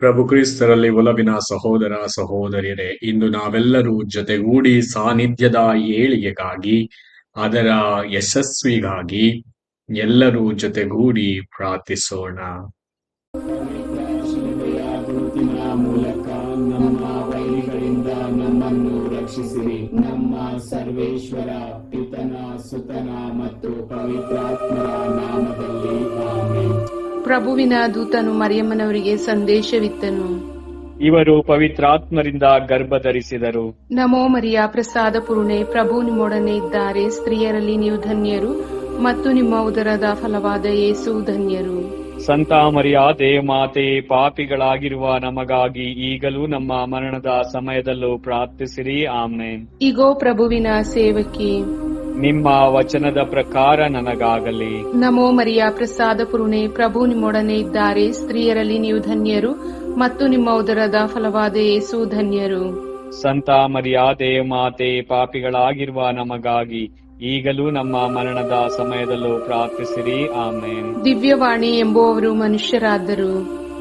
ಪ್ರಭು ಕ್ರಿಸ್ತರಲ್ಲಿ ಒಲವಿನ ಸಹೋದರ ಸಹೋದರಿಯರೇ, ಇಂದು ನಾವೆಲ್ಲರೂ ಜೊತೆಗೂಡಿ ಸಾನ್ನಿಧ್ಯದ ಏಳಿಗೆಗಾಗಿ, ಅದರ ಯಶಸ್ವಿಗಾಗಿ ಎಲ್ಲರೂ ಜೊತೆಗೂಡಿ ಪ್ರಾರ್ಥಿಸೋಣ. ಶಿಲುಬೆಯ ಗುರುತಿನ ಮೂಲಕ ನಮ್ಮ ವೈರಿಗಳಿಂದ ನಮ್ಮನ್ನು ರಕ್ಷಿಸಿರಿ. ನಮ್ಮ ಸರ್ವೇಶ್ವರ ಪಿತನ, ಸುತನ ಮತ್ತು ಪವಿತ್ರಾತ್ಮರ ನಾಮದಲ್ಲಿ ಆಮೆನ್. ಪ್ರಭುವಿನ ದೂತನು ಮರಿಯಮ್ಮನವರಿಗೆ ಸಂದೇಶವಿತ್ತನು. ಇವರು ಪವಿತ್ರಾತ್ಮರಿಂದ ಗರ್ಭಧರಿಸಿದರು. ನಮೋ ಮರಿಯ, ಪ್ರಸಾದ ಪೂರ್ಣೆ, ಪ್ರಭು ನಿಮ್ಮೊಡನೆ ಇದ್ದಾರೆ. ಸ್ತ್ರೀಯರಲ್ಲಿ ನೀವು ಧನ್ಯರು ಮತ್ತು ನಿಮ್ಮ ಉದರದ ಫಲವಾದ ಯೇಸು ಧನ್ಯರು. ಸಂತ ಮರಿಯ ದೇವಮಾತೆ, ಪಾಪಿಗಳಾಗಿರುವ ನಮಗಾಗಿ ಈಗಲೂ ನಮ್ಮ ಮರಣದ ಸಮಯದಲ್ಲೂ ಪ್ರಾರ್ಥಿಸಿರಿ. ಆಮೆನ್. ಇಗೋ ಪ್ರಭುವಿನ ಸೇವಕಿ, ನಿಮ್ಮ ವಚನದ ಪ್ರಕಾರ ನನಗಾಗಲಿ. ನಮೋ ಮರಿಯ, ಪ್ರಸಾದ ಪೂರ್ಣೆ, ಪ್ರಭು ನಿಮ್ಮೊಡನೆ ಇದ್ದಾರೆ. ಸ್ತ್ರೀಯರಲ್ಲಿ ನೀವು ಧನ್ಯರು ಮತ್ತು ನಿಮ್ಮ ಉದರದ ಫಲವಾದ ಯೇಸು ಧನ್ಯರು. ಸಂತ ಮರಿಯ ದೇವಮಾತೆ, ಪಾಪಿಗಳಾಗಿರುವ ನಮಗಾಗಿ ಈಗಲೂ ನಮ್ಮ ಮರಣದ ಸಮಯದಲ್ಲೂ ಪ್ರಾರ್ಥಿಸಿರಿ. ಆಮೆನ್. ದಿವ್ಯವಾಣಿ ಎಂಬುವವರು ಮನುಷ್ಯರಾದರು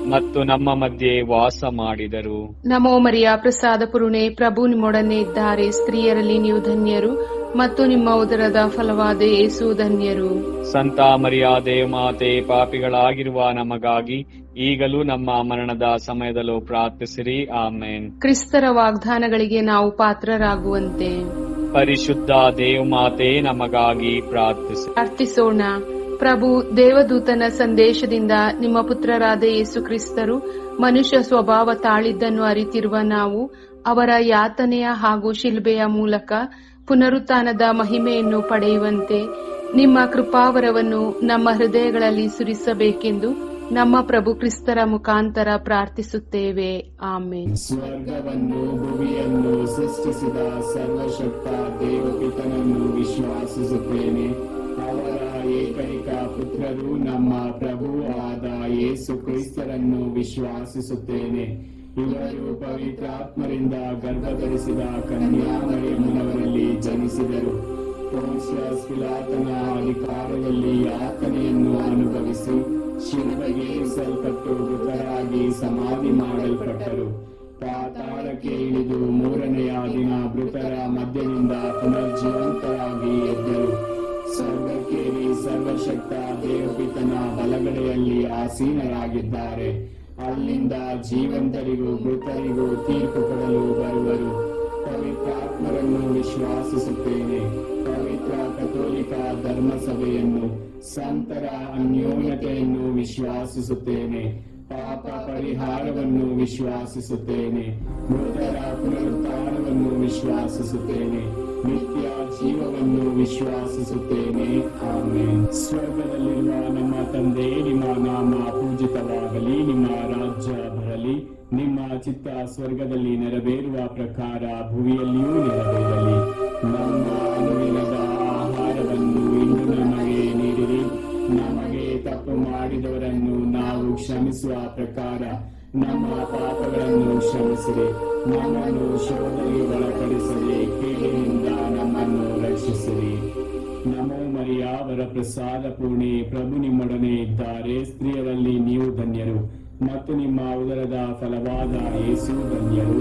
ಮತ್ತು ನಮ್ಮ ಮಧ್ಯೆ ವಾಸ ಮಾಡಿದರು. ನಮೋ ಮರಿಯ, ಪ್ರಸಾದ ಪೂರ್ಣೆ, ಪ್ರಭು ನಿಮ್ಮೊಡನೆ ಇದ್ದಾರೆ. ಸ್ತ್ರೀಯರಲ್ಲಿ ನೀವು ಧನ್ಯರು ಮತ್ತು ನಿಮ್ಮ ಉದರದ ಫಲವಾದ ಯೇಸು ಧನ್ಯರು. ಸಂತ ಮರಿಯ ದೇವಮಾತೆ, ಪಾಪಿಗಳಾಗಿರುವ ನಮಗಾಗಿ ಈಗಲೂ ನಮ್ಮ ಮರಣದ ಸಮಯದಲ್ಲೂ ಪ್ರಾರ್ಥಿಸಿರಿ. ಆಮೆನ್. ಕ್ರಿಸ್ತರ ವಾಗ್ದಾನಗಳಿಗೆ ನಾವು ಪಾತ್ರರಾಗುವಂತೆ ಪರಿಶುದ್ಧ ದೇವಮಾತೆ, ನಮಗಾಗಿ ಪ್ರಾರ್ಥಿಸೋಣ. ಪ್ರಭು ದೇವದೂತನ ಸಂದೇಶದಿಂದ ನಿಮ್ಮ ಪುತ್ರರಾದ ಯೇಸು ಕ್ರಿಸ್ತರು ಮನುಷ್ಯ ಸ್ವಭಾವ ತಾಳಿದ್ದನ್ನು ಅರಿತಿರುವ ನಾವು ಅವರ ಯಾತನೆಯ ಹಾಗೂ ಶಿಲ್ಬೆಯ ಮೂಲಕ ಪುನರುತ್ಥಾನದ ಮಹಿಮೆಯನ್ನು ಪಡೆಯುವಂತೆ ನಿಮ್ಮ ಕೃಪಾವರವನ್ನು ನಮ್ಮ ಹೃದಯಗಳಲ್ಲಿ ಸುರಿಸಬೇಕೆಂದು ನಮ್ಮ ಪ್ರಭು ಕ್ರಿಸ್ತರ ಮುಖಾಂತರ ಪ್ರಾರ್ಥಿಸುತ್ತೇವೆ. ಆಮೆನ್. ಸ್ವರ್ಗವನ್ನು ಭೂಮಿಯನ್ನು ಸೃಷ್ಟಿಸಿದ ಸರ್ವಶಕ್ತ ದೇವಪಿತನನ್ನು ವಿಶ್ವಾಸಿಸುತ್ತೇನೆ. ಅವರ ಏಕೈಕ ಪುತ್ರರು ನಮ್ಮ ಪ್ರಭು ಆದ ಯೇಸು ಕ್ರಿಸ್ತರನ್ನು ವಿಶ್ವಾಸಿಸುತ್ತೇನೆ. ಇವರು ಪವಿತ್ರಾತ್ಮರಿಂದ ಗರ್ಭಧರಿಸಿದ ಕನ್ಯಾ ಮರಿಯಮ್ಮನವರಲ್ಲಿ ಜನಿಸಿದರು. ಪೋನ್ಷಿಯಸ್ ಪಿಲಾತನ ಅಧಿಕಾರದಲ್ಲಿ ಯಾತನೆಯನ್ನು ಅನುಭವಿಸಿ ಶಿಲುಬೆಗೆ ಏರಿಸಲ್ಪಟ್ಟು ಮೃತರಾಗಿ ಸಮಾಧಿ ಮಾಡಲ್ಪಟ್ಟರು. ಪಾತಾಳಕ್ಕೆ ಇಳಿದು ಮೂರನೆಯ ದಿನ ಮೃತರ ಮಧ್ಯದಿಂದ ಪುನರ್ಜೀವಂತರಾಗಿ ಎದ್ದರು. ಸ್ವರ್ಗಕ್ಕೇರಿ ಸರ್ವಶಕ್ತ ದೇವಪಿತನ ಬಲಗಡೆಯಲ್ಲಿ ಆಸೀನರಾಗಿದ್ದಾರೆ. ಅಲ್ಲಿಂದ ಜೀವಂತರಿಗೂ ಮೃತರಿಗೂ ತೀರ್ಪು ಕೊಡಲು ಬರುವರು. ಪವಿತ್ರಾತ್ಮರನ್ನು ವಿಶ್ವಾಸಿಸುತ್ತೇನೆ. ಪವಿತ್ರ ಕಥೋಲಿಕ ಧರ್ಮಸಭೆಯನ್ನು, ಸಂತರ ಅನ್ಯೋನ್ಯತೆಯನ್ನು ವಿಶ್ವಾಸಿಸುತ್ತೇನೆ. ಪಾಪ ಪರಿಹಾರವನ್ನು ವಿಶ್ವಾಸಿಸುತ್ತೇನೆ. ಮೃತರ ಪುನರುತ್ಥಾನವನ್ನು ವಿಶ್ವಾಸಿಸುತ್ತೇನೆ. ನಿತ್ಯ ಜೀವವನ್ನು ವಿಶ್ವಾಸಿಸುತ್ತೇನೆ. ಆಮೆನ್. ಸ್ವರ್ಗದಲ್ಲಿರುವ ನಮ್ಮ ತಂದೆ, ನಿಮ್ಮ ನಾಮ ಪೂಜಿತವಾಗಲಿ. ನಿಮ್ಮ ರಾಜ್ಯ ಬರಲಿ. ನಿಮ್ಮ ಚಿತ್ತ ಸ್ವರ್ಗದಲ್ಲಿ ನೆರವೇರುವ ಪ್ರಕಾರ ಭೂಮಿಯಲ್ಲಿಯೂ ನೆರವೇರಲಿ. ನಮ್ಮ ಅನುದಿನದ ಆಹಾರವನ್ನು ಇಂದು ನಮಗೆ ನೀಡಿರಿ. ನಮಗೆ ತಪ್ಪು ಮಾಡಿದವರನ್ನು ನಾವು ಕ್ಷಮಿಸುವ ಪ್ರಕಾರ ನಮ್ಮ ಪಾಪಗಳನ್ನು ಕ್ಷಮಿಸಿರಿ. ನಮ್ಮನ್ನು ಶೋಧನೆಗೆ ಒಳಪಡಿಸಲಿ, ಕೀಳಿನಿಂದ ನಮ್ಮನ್ನು ರಕ್ಷಿಸಿರಿ. ನಮೋ ಮರಿಯ, ಅವರ ಪ್ರಸಾದ ಪೂರ್ಣೆ, ಪ್ರಭು ನಿಮ್ಮೊಡನೆ ಇದ್ದಾರೆ. ಸ್ತ್ರೀಯರಲ್ಲಿ ನೀವು ಧನ್ಯರು ಮತ್ತು ನಿಮ್ಮ ಉದರದ ಫಲವಾದ ಯೇಸು ಧನ್ಯರು.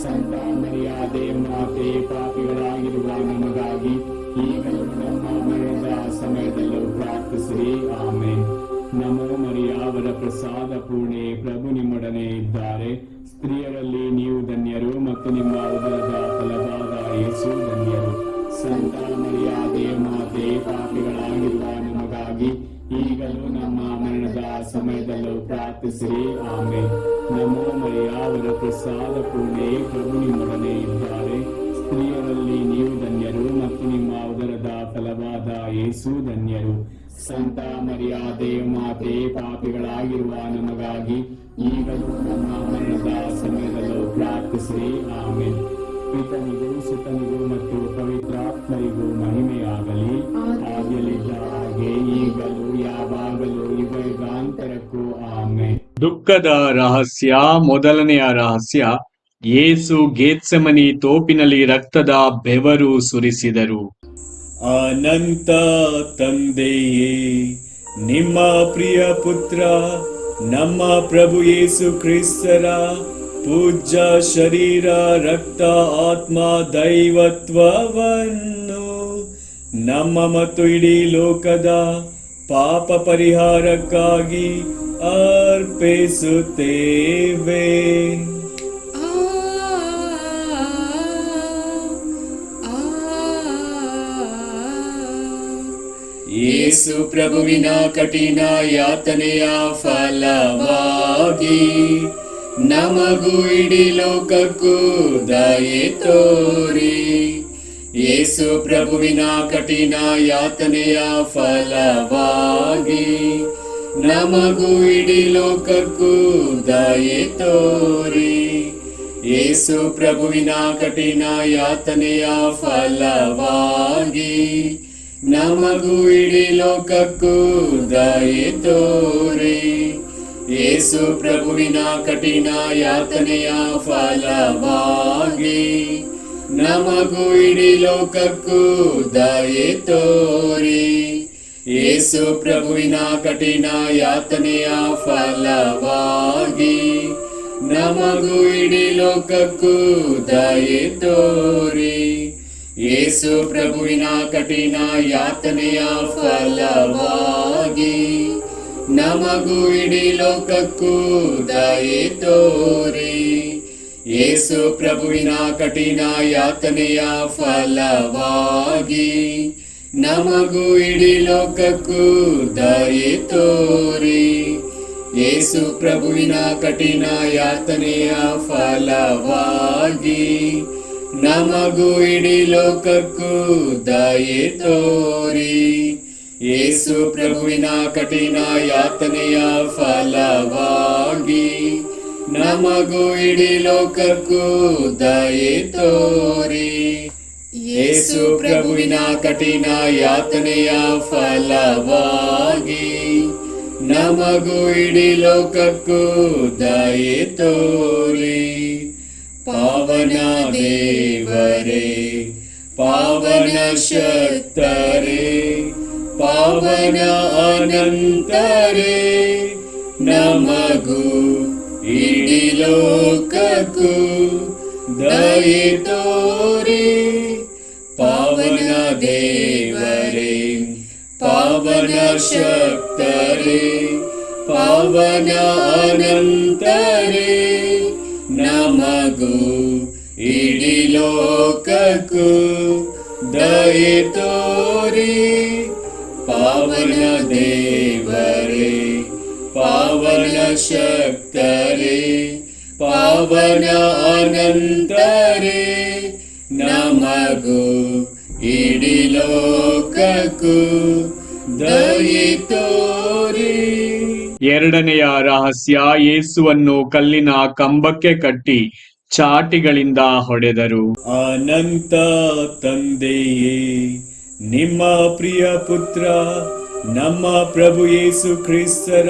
ಸಂತ ಮರಿಯ ದೇವಮಾತೆ, ಪಾಪಿಗಳಾಗಿರುವ ನಮಗಾಗಿ ಈಗಲೂ ನಮ್ಮ ಮರಣದ ಸಮಯದಲ್ಲೂ ಪ್ರಾರ್ಥಿಸಿರಿ. ಆಮೆನ್. ನಮೋ ಮರಿಯ, ಅವರ ಪ್ರಸಾದ ಪೂರ್ಣೆ, ಪ್ರಭು ನಿಮ್ಮೊಡನೆ ಇದ್ದಾರೆ. ಸ್ತ್ರೀಯರಲ್ಲಿ ನೀವು ಧನ್ಯರು ಮತ್ತು ನಿಮ್ಮ ಉದರದ ಫಲವಾದ ಯೇಸು ಧನ್ಯರು. ಸಂತ ಮರಿಯ ದೇವಮಾತೆ, ಪಾಪಿಗಳಾಗಿರುವ ನಮಗಾಗಿ ಈಗಲೂ ನಮ್ಮ ಮರಣದ ಸಮಯದಲ್ಲೂ ಪ್ರಾರ್ಥಿಸಿರಿ. ಆಮೆನ್. ನಮೋ ಮರಿಯ, ಅವರ ಪ್ರಸಾದ ಪೂರ್ಣೆ, ಪ್ರಭು ನಿಮ್ಮೊಡನೆ ಇದ್ದಾರೆ. ಸ್ತ್ರೀಯರಲ್ಲಿ ನೀವು ಧನ್ಯರು ಮತ್ತು ನಿಮ್ಮ ಉದರದ ಫಲವಾದ ಯೇಸು ಧನ್ಯರು. ಸಂತ ಮರಿಯ ದೇವಮಾತೆ, ಪಾಪಿಗಳಾಗಿರುವ ನಮಗಾಗಿ ಈಗಲೂ ನಮ್ಮ ಮರಣದ ಸಮಯದಲ್ಲೂ ಪ್ರಾರ್ಥಿಸಿರಿ. ಆಮೆನ್. ಪಿತನಿಗೂ ಸುತನಿಗೂ ಮತ್ತು ಪವಿತ್ರಾತ್ಮರಿಗೂ ಮಹಿಮೆಯಾಗಲಿ. ಆದಿಯಲ್ಲಿದ್ದ ಹಾಗೆ ಈಗಲೂ ಯಾವಾಗಲೂ ಯುಗಾಂತರಕ್ಕೂ ಆಮೆನ್. ದುಃಖದ ರಹಸ್ಯ. ಮೊದಲನೆಯ ರಹಸ್ಯ, ಯೇಸು ಗೆತ್ಸೆಮನಿ ತೋಪಿನಲ್ಲಿ ರಕ್ತದ ಬೆವರು ಸುರಿಸಿದರು. ಅನಂತ ತಂದೆಯೇ, ನಿಮ್ಮ ಪ್ರಿಯ ಪುತ್ರ ನಮ್ಮ ಪ್ರಭು ಯೇಸು ಕ್ರಿಸ್ತರ ಪೂಜ್ಯ ಶರೀರ ರಕ್ತ ಆತ್ಮ ದೈವತ್ವವನ್ನು ನಮ್ಮ ಮತ್ತು ಇಡೀ ಲೋಕದ ಪಾಪ ಪರಿಹಾರಕ್ಕಾಗಿ ಅರ್ಪಿಸುತ್ತೇವೆ. ಯೇಸು ಪ್ರಭುವಿನ ಕಠಿಣ ಯಾತನೆಯ ಫಲವಾಗಿ ನಮಗೂ ಇಡೀ ಲೋಕಕ್ಕೂ ದಯೆ ತೋರಿ. ಯೇಸು ಪ್ರಭುವಿನ ಕಠಿಣ ಯಾತನೆಯ ಫಲವಾಗಿ ನಮಗೂ ಇಡೀ ಲೋಕಕ್ಕೂ ದಯೆ ತೋರಿ. ಯೇಸು ಪ್ರಭುವಿನ ಕಠಿಣ ಯಾತನೆಯ ಫಲವಾಗಿ ನಮಗೂ ಇಡೀ ಲೋಕಕ್ಕೂ ದಯೆ ತೋರಿ. ಯೇಸು ಪ್ರಭುವಿನ ಕಠಿಣ ಯಾತನೆಯ ಫಲವಾಗಿ ನಮಗೂ ಇಡೀ ಲೋಕಕ್ಕೂ ದಯೆ ತೋರಿ. ಯೇಸು ಪ್ರಭುವಿನ ಕಠಿಣ ಯಾತನೆಯ ಫಲವಾಗಿ ನಮಗೂ ಇಡೀ ಲೋಕಕ್ಕೂ ದಯೆ ತೋರಿ. ಯೇಸು ಪ್ರಭುವಿನ ಕಠಿಣ ಯಾತನೆಯ ಫಲವಾಗಿ ನಮಗೂ ಇಡೀ ಲೋಕಕ್ಕೂ ದಯೆ ತೋರಿ. ಯೇಸು ಪ್ರಭುವಿನ ಕಠಿಣ ಯಾತನೆಯ ಫಲವಾಗಿ ನಮಗೂ ಇಡೀ ಲೋಕಕ್ಕೂ ದಯೆ ತೋರಿ. ಯೇಸು ಪ್ರಭುವಿನ ಕಠಿಣ ಯಾತನೆಯ ಫಲವಾಗಿ ನಮಗೂ ಇಡೀ ಲೋಕಕ್ಕೂ ದಯೆ ತೋರಿ. ಯೇಸು ಪ್ರಭುವಿನ ಕಠಿಣ ಯಾತನೆಯ ಫಲವಾಗಿ ನಮಗೂ ಇಡೀ ಲೋಕಕ್ಕೂ ದಯೆ ತೋರಿ. ಯೇಸು ಪ್ರಭುವಿನ ಕಠಿಣ ಯಾತನೆಯ ಫಲವಾಗಿ ನಮಗೂ ಇಡೀ ಲೋಕಕ್ಕೂ ದಯೆ ತೋರಿ. ಪಾವನ ದೇವರೇ, ಪಾವನ ಶಕ್ತರೇ, ಪಾವನ ಅನಂತರೇ, ನಮಗೂ ಇಡೀ ಲೋಕಕ್ಕೂ ದಯೆ ತೋರಿ. ಪಾವನ ದೇವರೇ, ಪಾವನ ಶಕ್ತರೇ, ಪಾವನ ಅನಂತರೇ, ನಮಗೂ ಇಡೀ ಲೋಕಕ್ಕೂ ದಯೆ ತೋರಿ. ಪಾವನ ದೇವರೇ, ಪಾವನ ಶಕ್ತರೇ, ಪಾವನ ಅನಂತರೇ, ನಮಗೂ ಇಡೀ ಲೋಕಕ್ಕೂ ದಯೆ ತೋರಿ. ಎರಡನೆಯ ರಹಸ್ಯ, ಯೇಸುವನ್ನು ಕಲ್ಲಿನ ಕಂಬಕ್ಕೆ ಕಟ್ಟಿ ಚಾಟಿಗಳಿಂದ ಹೊಡೆದರು. ಅನಂತ ತಂದೆಯೇ, ನಿಮ್ಮ ಪ್ರಿಯ ಪುತ್ರ ನಮ್ಮ ಪ್ರಭು ಯೇಸು ಕ್ರಿಸ್ತರ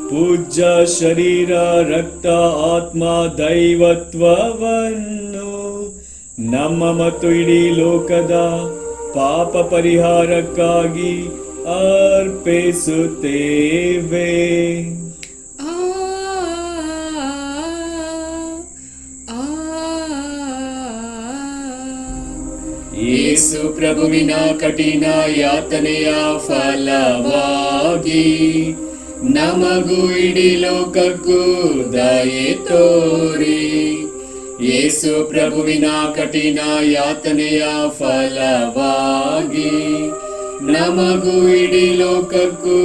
ಪೂಜ್ಯ ಶರೀರ ರಕ್ತ ಆತ್ಮ ದೈವತ್ವವನ್ನು ನಮ್ಮ ಮತ್ತು ಇಡೀ ಲೋಕದ ಪಾಪ ಪರಿಹಾರಕ್ಕಾಗಿ ಅರ್ಪಿಸುತ್ತೇವೆ. ಯೇಸು ಪ್ರಭುವಿನ ಕಠಿಣ ಯಾತನೆಯ ಫಲವಾಗಿ ನಮಗೂ ಇಡೀ ಲೋಕಕ್ಕೂ ದಯೆ ತೋರಿ. ಯೇಸು ಪ್ರಭುವಿನ ಕಠಿಣ ಯಾತನೆಯ ಫಲವಾಗಿ ನಮಗೂ ಇಡೀ ಲೋಕಕ್ಕೂ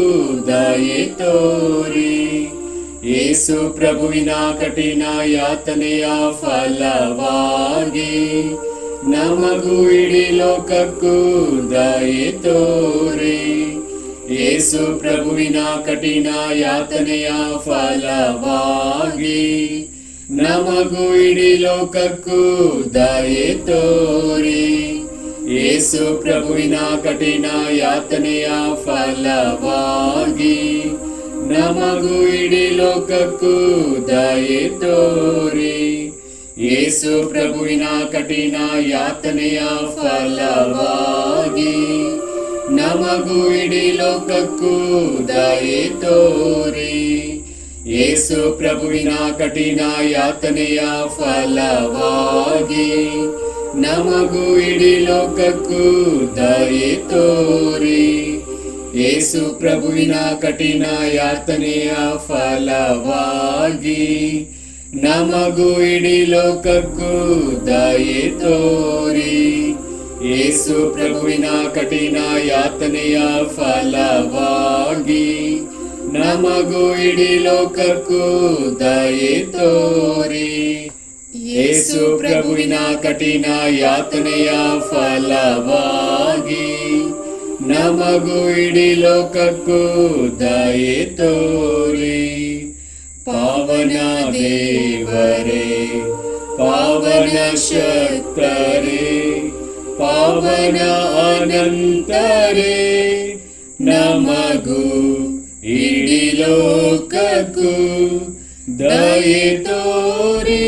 ದಯೆ ತೋರಿ. ಯೇಸು ಪ್ರಭುವಿನ ಕಠಿಣ ಯಾತನೆಯ ಫಲವಾಗಿ ನಮಗೂ ಇಡೀ ಲೋಕಕ್ಕೂ ದಯೆ ತೋರಿ. ಯೇಸು ಪ್ರಭುವಿನ ಕಠಿಣ ಯಾತನೆಯ ಫಲವಾಗಿ ನಮಗೂ ಇಡೀ ಲೋಕಕ್ಕೂ ದಯೆ ತೋರಿ. ಯೇಸು ಪ್ರಭುವಿನ ಕಠಿಣ ಯಾತನೆಯ ಫಲವಾಗಿ ನಮಗೂ ಇಡೀ ಲೋಕಕ್ಕೂ ದಯೆ ತೋರಿ. ಯೇಸು ಪ್ರಭುವಿನ ಕಠಿಣ ಯಾತನೆಯ ಫಲವಾಗಿ ನಮಗೂ ಇಡೀ ಲೋಕಕ್ಕೂ ದಯೆ ತೋರಿ. ಯೇಸು ಪ್ರಭುವಿನ ಕಠಿಣ ಯಾತನೆಯ ಫಲವಾಗಿ ನಮಗೂ ಇಡೀ ಲೋಕಕ್ಕೂ ದಯೆ ತೋರಿ. ಯೇಸು ಪ್ರಭುವಿನ ಕಠಿಣ ಯಾತನೆಯ ಫಲವಾಗಿ ನಮಗೂ ಇಡೀ ಲೋಕಕ್ಕೂ ದಯೆ ತೋರಿ. ಯೇಸು ಪ್ರಭುವಿನ ಕಠಿಣ ಯಾತನೆಯ ಫಲವಾಗಿ ನಮಗೂ ಇಡೀ ಲೋಕಕ್ಕೂ ದಯೆ ತೋರಿ. ಯೇಸು ಪ್ರಭುವಿನ ಕಠಿಣ ಯಾತನೆಯ ಫಲವಾಗಿ ನಮಗೂ ಇಡೀ ಲೋಕಕ್ಕೂ ದಯೆ ತೋರಿ. ಪಾವನ ದೇವರೇ, ಪಾವನ ಶಕ್ತರೇ, ಪಾವನ ಅನಂತರೇ, ನಮಗೂ ಇಡೀ ಲೋಕಕ್ಕೂ ದಯೆ ತೋರಿ.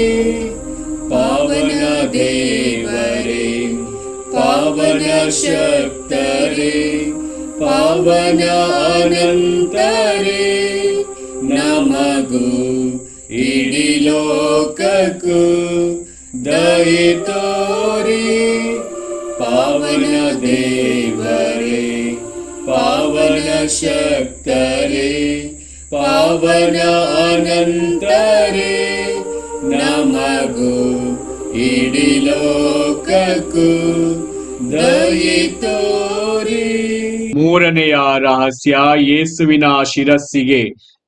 ಪಾವನ ದೇವರೇ, ಪಾವನ ಶಕ್ತರೇ, ಪಾವನ ಅನಂತರೇ, ನಮಗೂ ಇಡೀ ಲೋಕಕ್ಕೂ ದಯೆ ತೋರಿ. ಪಾವನ ದೇವರೇ, ಪಾವನ ಶಕ್ತರೇ, ಪಾವನ ಅನಂತರೇ, ನಮಗೂ ಇಡೀ ಲೋಕಕ್ಕೂ ದಯೆ ತೋರಿ. ಮೂರನೆಯ ರಹಸ್ಯ, ಯೇಸುವಿನ ಶಿರಸ್ಸಿಗೆ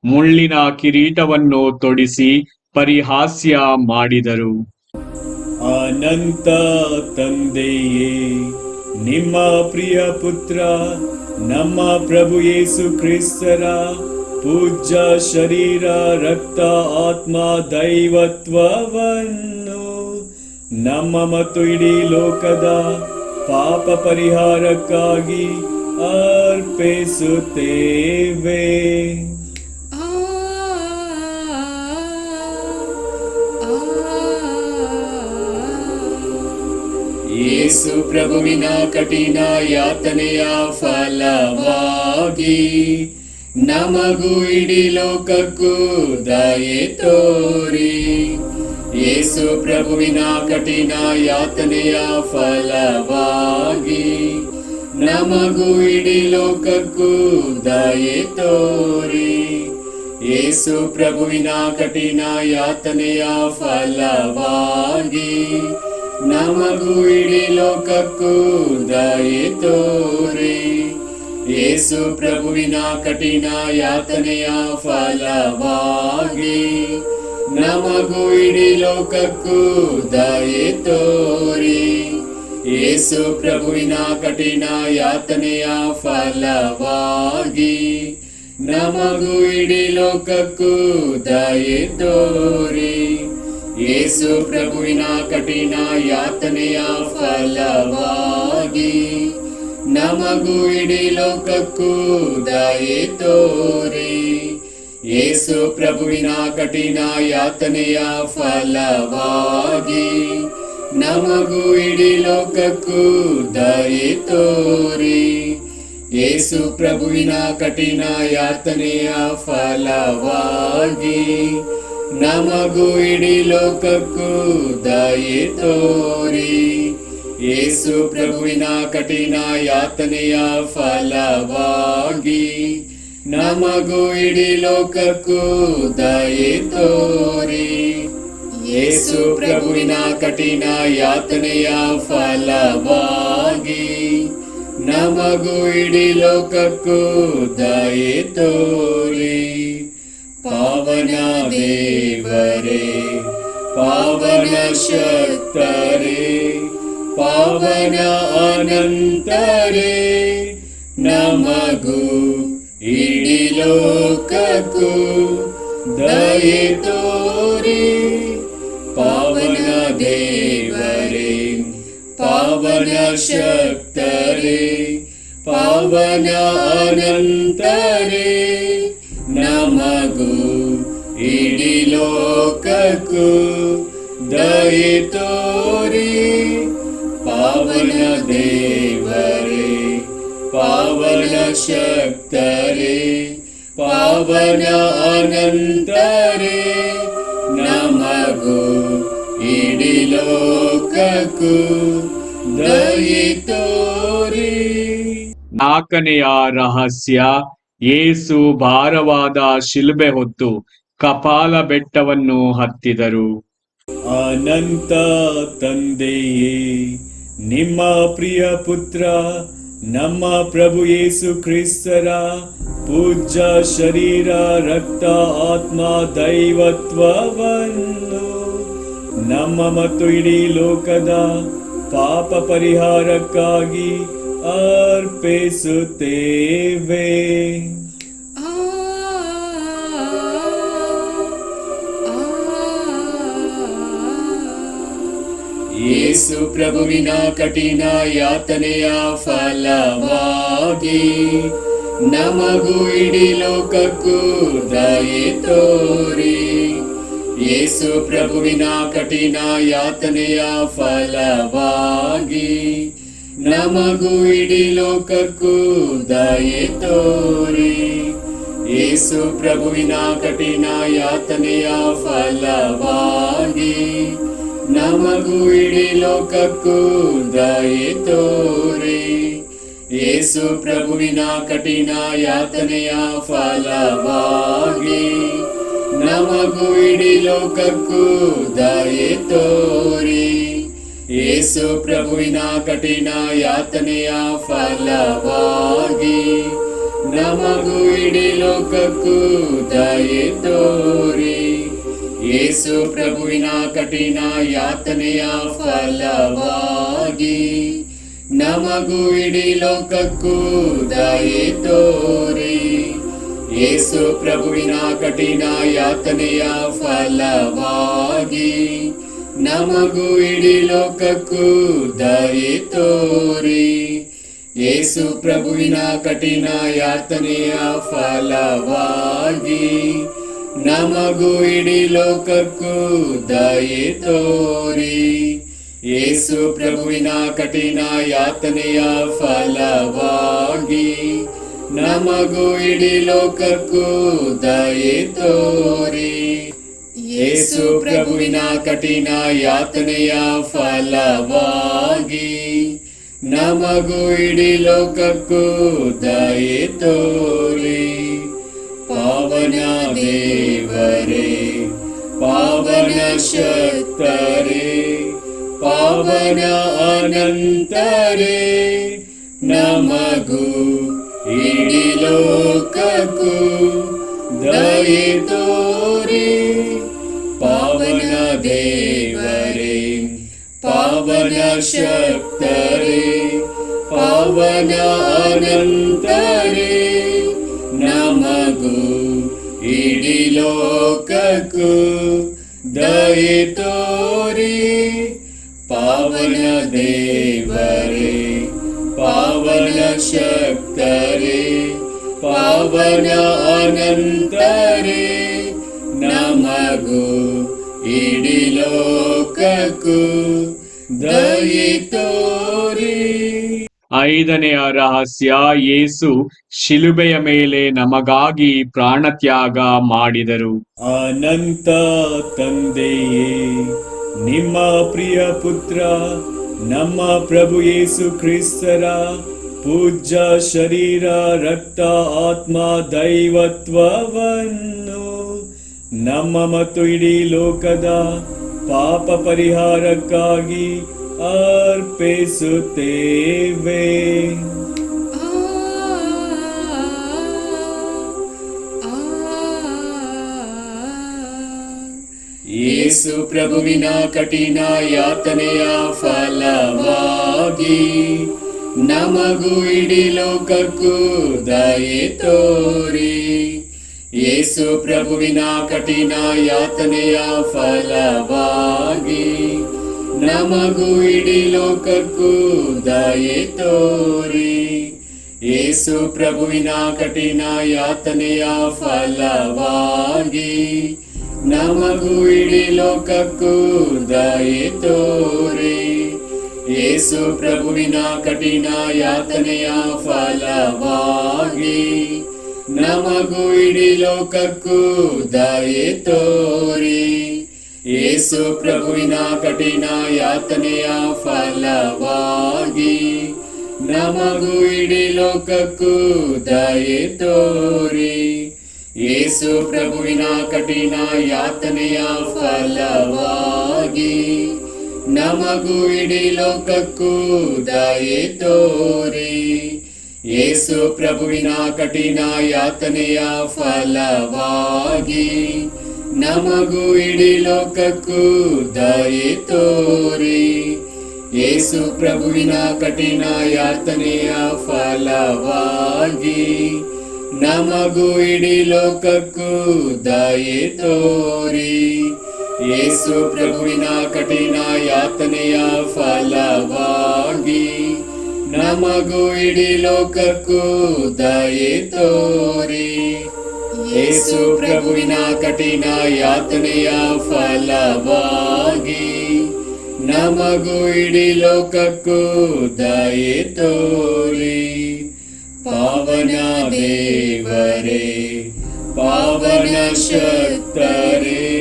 ಮುಳ್ಳಿನ ಕಿರೀಟವನ್ನು ತೊಡಿಸಿ ಪರಿಹಾಸ್ಯ ಮಾಡಿದರು. ಅನಂತ ತಂದೆಯೇ, ನಿಮ್ಮ ಪ್ರಿಯ ಪುತ್ರ ನಮ್ಮ ಪ್ರಭು ಯೇಸು ಕ್ರಿಸ್ತರ ಪೂಜ್ಯ ಶರೀರ, ರಕ್ತ, ಆತ್ಮ, ದೈವತ್ವವನ್ನು ನಮ್ಮ ಮತ್ತು ಇಡೀ ಲೋಕದ ಪಾಪ ಪರಿಹಾರಕ್ಕಾಗಿ ಅರ್ಪಿಸುತ್ತೇವೆ. ಯೇಸು ಪ್ರಭುವಿನ ಕಠಿಣ ಯಾತನೆಯ ಫಲವಾಗಿ ನಮಗೂ ಇಡೀ ಲೋಕಕ್ಕೂ ದಯೆ ತೋರಿ. ಯೇಸು ಪ್ರಭುವಿನ ಕಠಿಣ ಯಾತನೆಯ ಫಲವಾಗಿ ನಮಗೂ ಇಡೀ ಲೋಕಕ್ಕೂ ದಯೆ ತೋರಿ. ಯೇಸು ಪ್ರಭುವಿನ ಕಠಿಣ ಯಾತನೆಯ ಫಲವಾಗಿ ನಮಗೂ ಇಡೀ ಲೋಕಕ್ಕೂ ದಯೆ ತೋರಿ. ಯೇಸು ಪ್ರಭುವಿನ ಕಠಿಣ ಯಾತನೆಯ ಫಲವಾಗಿ ನಮಗೂ ಇಡೀ ಲೋಕಕ್ಕೂ ದಯೆ ತೋರಿ. ಯೇಸು ಪ್ರಭುವಿನ ಕಠಿಣ ಯಾತನೆಯ ಫಲವಾಗಿ ನಮಗೂ ಇಡೀ ಲೋಕಕ್ಕೂ ದಯೆ ತೋರಿ. ಯೇಸು ಪ್ರಭುವಿನ ಕಠಿಣ ಯಾತನೆಯ ಫಲವಾಗಿ ನಮಗೂ ಇಡೀ ಲೋಕಕ್ಕೂ ದಯೆ ತೋರಿ. ಯೇಸು ಪ್ರಭುವಿನ ಕಠಿಣ ಯಾತನೆಯ ಫಲವಾಗಿ ನಮಗೂ ಇಡೀ ಲೋಕಕ್ಕೂ ದಯೆ ತೋರಿ. ಯೇಸು ಪ್ರಭುವಿನ ಕಠಿಣ ಯಾತನೆಯ ಫಲವಾಗಿ ನಮಗೂ ಇಡೀ ಲೋಕಕ್ಕೂ ದಯೆ ತೋರಿ. ಯೇಸು ಪ್ರಭುವಿನ ಕಠಿಣ ಯಾತನೆಯ ಫಲವಾಗಿ ನಮಗೂ ಇಡೀ ಲೋಕಕ್ಕೂ ದಯೆ ತೋರಿ. ಯೇಸು ಪ್ರಭುವಿನ ಕಠಿಣ ಯಾತನೆಯ ಫಲವಾಗಿ ನಮಗೂ ಇಡೀ ಲೋಕಕ್ಕೂ ದಯೆ ತೋರಿ. ಪಾವನ ದೇವರೇ, ಪಾವನ ಶಕ್ತರೇ, ಪಾವನ ಅನಂತರೇ, ನಮಗೂ ಇಡೀ ಲೋಕಕ್ಕೂ ದಯೆ ತೋರಿ. ಪಾವನ ದೇವರೇ, ಪಾವನ ಶಕ್ತರೇ, ಪಾವನ ಅನಂತರೇ, ನಮಗೂ ಇಡೀ ಲೋಕಕ್ಕೂ ದಯೆ ತೋರಿ. ಪಾವನ ದೇವರೇ, ಪಾವನ ಶಕ್ತರೇ, ಪಾವನ ಅವನ ಅನಂತರೇ ನಮಗೂ ಇಡೀ ಲೋಕಕ್ಕೂ ದಯೆ ತೋರಿ. ನಾಲ್ಕನೆಯ ರಹಸ್ಯ, ಯೇಸು ಭಾರವಾದ ಶಿಲುಬೆ ಹೊತ್ತು ಕಪಾಲ ಬೆಟ್ಟವನ್ನು ಹತ್ತಿದರು. ಅನಂತ ತಂದೆಯೇ, ನಿಮ್ಮ ಪ್ರಿಯ ಪುತ್ರ ನಮ್ಮ ಪ್ರಭು ಯೇಸು ಕ್ರಿಸ್ತರ ಪೂಜ್ಯ ಶರೀರ, ರಕ್ತ, ಆತ್ಮ, ದೈವತ್ವವನ್ನು ನಮ್ಮ ಮತ್ತು ಇಡೀ ಲೋಕದ ಪಾಪ ಪರಿಹಾರಕ್ಕಾಗಿ ಅರ್ಪಿಸುತ್ತೇವೆ. ಯೇಸು ಪ್ರಭುವಿನ ಕಠಿಣ ಯಾತನೆಯ ಫಲವಾಗಿ ನಮಗೂ ಇಡೀ ಲೋಕಕ್ಕೂ ದಯೆ ತೋರಿ. ಯೇಸು ಪ್ರಭುವಿನ ಕಠಿಣ ಯಾತನೆಯ ಫಲವಾಗಿ ನಮಗೂ ಇಡೀ ಲೋಕಕ್ಕೂ ದಯೆ ತೋರಿ. ಯೇಸು ಪ್ರಭುವಿನ ಕಠಿಣ ಯಾತನೆಯ ಫಲವಾಗಿ ನಮಗೂ ಇಡೀ ಲೋಕಕ್ಕೂ ದಯೆ ತೋರಿ. ಯೇಸು ಪ್ರಭುವಿನ ಕಠಿಣ ಯಾತನೆಯ ಫಲವಾಗಿ ನಮಗೂ ಇಡೀ ಲೋಕಕ್ಕೂ ದಯೆ ತೋರಿ. ಯೇಸು ಪ್ರಭುವಿನ ಕಠಿಣ ಯಾತನೆಯ ಫಲವಾಗಿ ನಮಗೂ ಇಡೀ ಲೋಕಕ್ಕೂ ದಯೆ ತೋರಿ. ಯೇಸು ಪ್ರಭುವಿನ ಕಠಿಣ ಯಾತನೆಯ ಫಲವಾಗಿ ನಮಗೂ ಇಡೀ ಲೋಕಕ್ಕೂ ದಯೆ ತೋರಿ. ಯೇಸು ಪ್ರಭುವಿನ ಕಠಿಣ ಯಾತನೆಯ ಫಲವಾಗಿ ನಮಗೂ ಇಡೀ ಲೋಕಕ್ಕೂ ದಯೆ ತೋರಿ. ಯೇಸು ಪ್ರಭುವಿನ ಕಠಿಣ ಯಾತನೆಯ ಫಲವಾಗಿ ನಮಗೂ ಇಡೀ ಲೋಕಕ್ಕೂ ದಯೆ ತೋರಿ. ಯೇಸು ಪ್ರಭುವಿನ ಕಠಿಣ ಯಾತನೆಯ ಫಲವಾಗಿ ನಮಗೂ ಇಡೀ ಲೋಕಕ್ಕೂ ದಯೆ ತೋರಿ. ಯೇಸು ಪ್ರಭುವಿನ ಕಠಿಣ ಯಾತನೆಯ ಫಲವಾಗಿ ನಮಗೂ ಇಡೀ ಲೋಕಕ್ಕೂ ದಯೆ ತೋರಿ. ಪಾವನ ದೇವರೇ, ಪಾವನ ಶಕ್ತರೇ, ಪಾವನ ಅನಂತರೇ, ನಮಗೂ ಇಡೀ ಲೋಕಕ್ಕೂ ದಯೆ ತೋರಿ. ಪಾವನ ದೇವರೇ, ಪಾವನ ಶಕ್ತರೇ, ಪಾವನ ಅನಂತರೇ, ನಮಗೂ ಇಡೀ ಲೋಕಕ್ಕೂ ದಯೆ ತೋರಿ. ಪಾವನ ದೇವರೇ, ಪಾವನ ಶಕ್ತರೇ, ಪಾವನ ಅನಂತರೇ, ನಮಗೂ ಇಡೀ ಲೋಕಕ್ಕೂ ದಯೆ ತೋರಿ. ಐದನೆಯ ರಹಸ್ಯ, ಯೇಸು ಶಿಲುಬೆಯ ಮೇಲೆ ನಮಗಾಗಿ ಪ್ರಾಣತ್ಯಾಗ ಮಾಡಿದರು. ಅನಂತ ತಂದೆಯೇ, ನಿಮ್ಮ ಪ್ರಿಯ ಪುತ್ರ ನಮ್ಮ ಪ್ರಭು ಯೇಸು ಕ್ರಿಸ್ತರ ಪೂಜ್ಯ ಶರೀರ, ರಕ್ತ, ಆತ್ಮ, ದೈವತ್ವವನ್ನು ನಮ್ಮ ಮತ್ತು ಇಡೀ ಲೋಕದ ಪಾಪ ಪರಿಹಾರಕ್ಕಾಗಿ ಅರ್ಪಿಸುತ್ತೇವೆ. ಯೇಸು ಪ್ರಭುವಿನ ಕಠಿಣ ಯಾತನೆಯ ಫಲವಾಗಿ ನಮಗೂ ಇಡೀ ಲೋಕಕ್ಕೂ ದಯೆ ತೋರಿ. ಯೇಸು ಪ್ರಭುವಿನ ಕಠಿಣ ಯಾತನೆಯ ಫಲವಾಗಿ ನಮಗೂ ಇಡೀ ಲೋಕಕ್ಕೂ ದಯೆ ತೋರಿ. ಯೇಸು ಪ್ರಭುವಿನ ಕಠಿಣ ಯಾತನೆಯ ಫಲವಾಗಿ ನಮಗೂ ಇಡೀ ಲೋಕಕ್ಕೂ ದಯೆ ತೋರಿ. ಯೇಸು ಪ್ರಭುವಿನ ಕಠಿಣ ಯಾತನೆಯ ಫಲವಾಗಿ ನಮಗೂ ಇಡೀ ಲೋಕಕ್ಕೂ ದಯೆ ತೋರಿ. ಯೇಸು ಪ್ರಭುವಿನ ಕಠಿಣ ಯಾತನೆಯ ಫಲವಾಗಿ ನಮಗೂ ಇಡೀ ಲೋಕಕ್ಕೂ ದಯೆ ತೋರಿ. ಯೇಸು ಪ್ರಭುವಿನ ಕಠಿಣ ಯಾತನೆಯ ಫಲವಾಗಿ ನಮಗೂ ಇಡೀ ಲೋಕಕ್ಕೂ ದಯೆ ತೋರಿ. ಯೇಸು ಪ್ರಭುವಿನ ಕಠಿಣ ಯಾತನೆಯ ಫಲವಾಗಿ ನಮಗೂ ಇಡೀ ಲೋಕಕ್ಕೂ ದಯೆ ತೋರಿ. ಯೇಸು ಪ್ರಭುವಿನ ಕಠಿಣ ಯಾತನೆಯ ಫಲವಾಗಿ ನಮಗೂ ಇಡೀ ಲೋಕಕ್ಕೂ ದಯೆ ತೋರಿ. ಯೇಸು ಪ್ರಭುವಿನ ಕಠಿಣ ಯಾತನೆಯ ಫಲವಾಗಿ ನಮಗೂ ಇಡೀ ಲೋಕಕ್ಕೂ ದಯೆ ತೋರಿ. ಯೇಸು ಪ್ರಭುವಿನ ಕಠಿಣ ಯಾತನೆಯ ಫಲವಾಗಿ ನಮಗೂ ಇಡೀ ಲೋಕಕ್ಕೂ ದಯೆ ತೋರಿ. ಪಾವನ ದೇವರೇ, ಪಾವನ ಶಕ್ತರೇ,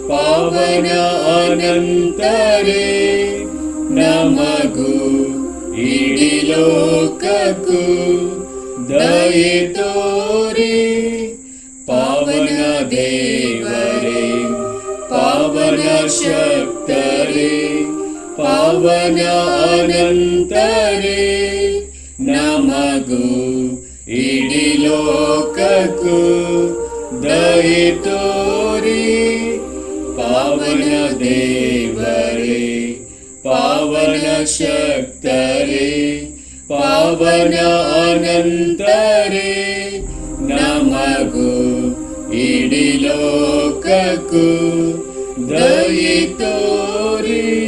ಪಾವನ ಅನಂತರೇ, ನಮಗೂ ಇಡೀ ಲೋಕಕ್ಕೂ ದಯೆ ತೋರಿ. ಪಾವನ ದೇವರೇ, ಪಾವನ ಶಕ್ತರೇ, ಪಾವನ ಅನಂತರೇ, ನಮಗೂ ಇಡೀ ಲೋಕಕ್ಕೂ ದಯೆ ತೋರಿ. ಪಾವನ ದೇವರೇ, ಪಾವನ ಶಕ್ತರೇ, ಪಾವನ ಅನಂತರೇ, ನಮಗೂ ಇಡೀ ಲೋಕಕ್ಕೂ ದಯೆ ತೋರಿ.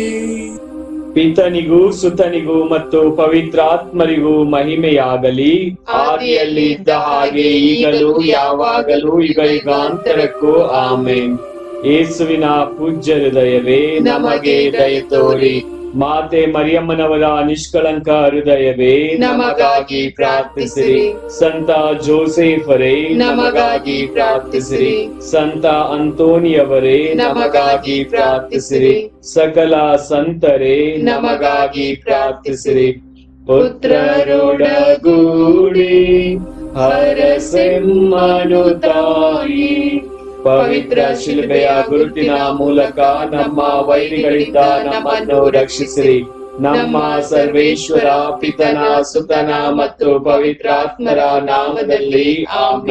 ಪಿತನಿಗೂ ಸುತನಿಗೂ ಮತ್ತು ಪವಿತ್ರಾತ್ಮರಿಗೂ ಮಹಿಮೆಯಾಗಲಿ. ಆದಿಯಲ್ಲಿ ಇದ್ದ ಹಾಗೆ ಈಗಲೂ ಯಾವಾಗಲೂ ಯುಗಾಂತರಕ್ಕೂ ಆಮೆನ್. ಯೇಸುವಿನ ಪೂಜ್ಯ ಹೃದಯವೇ, ನಮಗೆ ದಯೆ ತೋರಿ. ಮಾತೆ ಮರಿಯಮ್ಮನವರ ನಿಷ್ಕಳಂಕ ಹೃದಯವೇ, ನಮಗಾಗಿ ಪ್ರಾರ್ಥಿಸಿರಿ. ಸಂತ ಜೋಸೆಫರೇ, ನಮಗಾಗಿ ಪ್ರಾರ್ಥಿಸಿರಿ. ಸಂತ ಅಂತೋನಿಯವರೇ, ನಮಗಾಗಿ ಪ್ರಾರ್ಥಿಸಿರಿ. ಸಕಲ ಸಂತರೇ, ನಮಗಾಗಿ ಪ್ರಾರ್ಥಿಸಿರಿ. ಪುತ್ರರೊಡಗೂಡಿ ಹರಸೆಮ್ಮನು ತಾಯಿ, ಪವಿತ್ರ ಶಿಲುಬೆಯ ಗುರುತಿನ ಮೂಲಕ ನಮ್ಮ ವೈರಿಗಳಿಂದ ನಮ್ಮನ್ನು ರಕ್ಷಿಸಿರಿ. ನಮ್ಮ ಸರ್ವೇಶ್ವರ ಪಿತನ ಸುತನ ಮತ್ತು ಪವಿತ್ರಾತ್ಮರ ನಾಮದಲ್ಲಿ ಆಮೆನ್.